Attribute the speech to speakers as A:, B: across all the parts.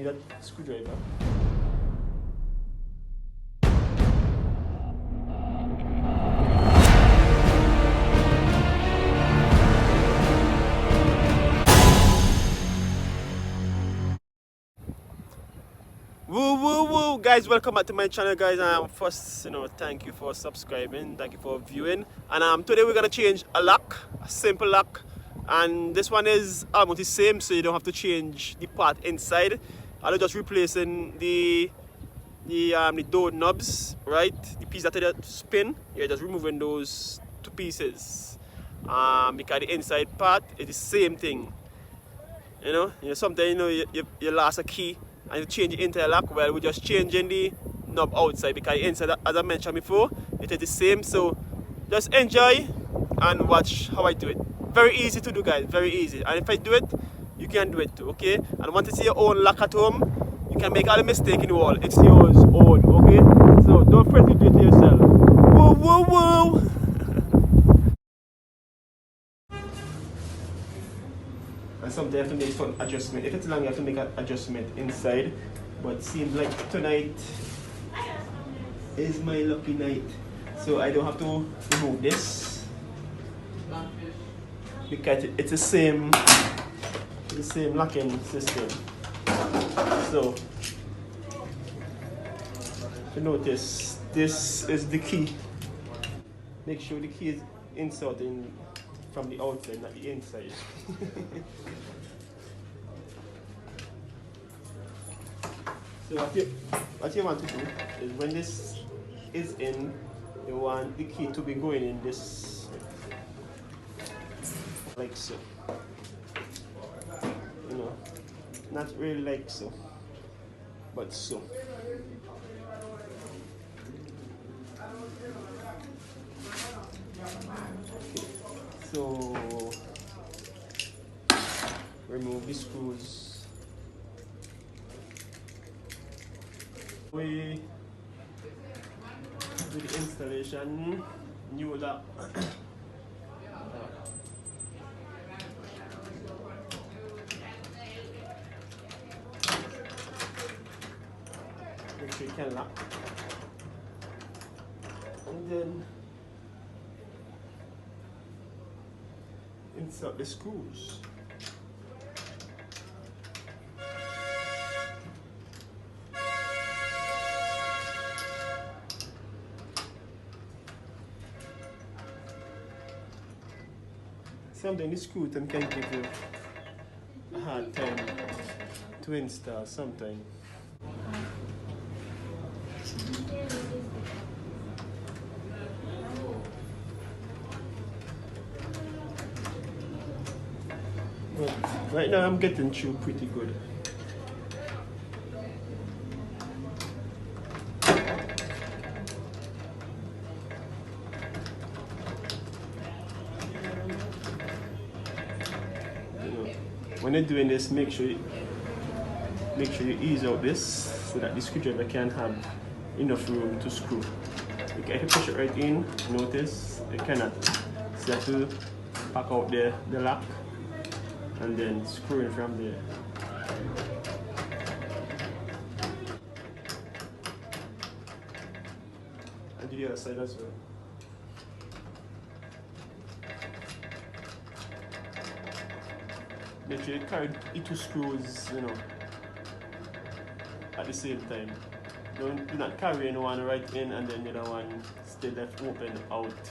A: need a screwdriver. Woo woo woo, guys, welcome back to my channel, guys. First, thank you for subscribing, thank you for viewing. And today we're gonna change a lock, a simple lock, and this one is almost the same, so you don't have to change the part inside. I'm just replacing the door knobs, right? The piece that they spin, you're just removing those two pieces. Because the inside part is the same thing. Sometimes you lost a key and you change the entire lock. Well, we're just changing the knob outside because the inside, as I mentioned before, it is the same. So just enjoy and watch how I do it. Very easy to do, guys, very easy. And if I do it, you can do it too, okay? And want to see your own lock at home, you can make all the mistake in the wall. It's yours own, okay? So don't fret to do it yourself. Woo woo woo! And sometimes you have to make some adjustment. If it's long, you have to make an adjustment inside. But seems like tonight is my lucky night. So I don't have to remove this. Because it's the same locking system. So if you notice, this is the key. Make sure the key is inserted from the outside, not the inside. So what you want to do is when this is in, you want the key to be going in this, like so. Not really like so, but so. Okay. So remove the screws. We do the installation, new lock. Make sure you can lock. And then insert the screws. Sometimes the screw can give you a hard time to install sometimes. But right now I'm getting through pretty good. When you're doing this, make sure you ease out this so that the screwdriver can have enough room to screw. Okay, if you push it right in, notice it cannot. So you have to pack out the lock and then screw in from there. And do the other side as well. Make sure you carry the two screws, at the same time. Do not carry one right in and then the other one stay left open out.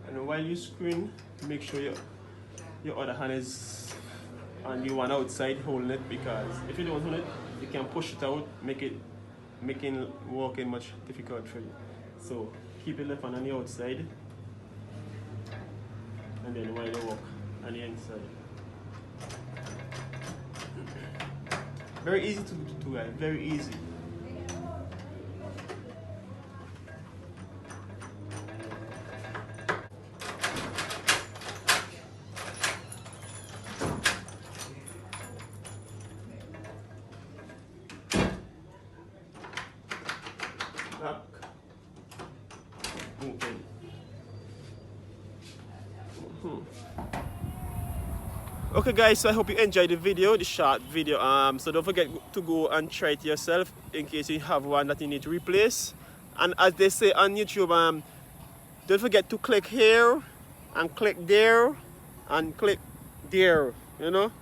A: And while you screwing, make sure your other hand is on the one outside holding it, because if you don't hold it, you can push it out, making walking much difficult for you. So keep your left hand on the outside, and then while you walk on the inside. Very easy to do, guys. Very easy. Lock. Open. Okay guys, so I hope you enjoyed the video, the short video. So don't forget to go and try it yourself in case you have one that you need to replace. And as they say on YouTube, don't forget to click here and click there and click there, you know.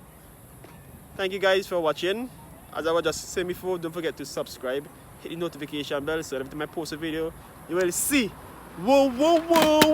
A: Thank you guys for watching. As I was just saying before, don't forget to subscribe, hit the notification bell so every time I post a video you will see. Whoa, whoa, whoa.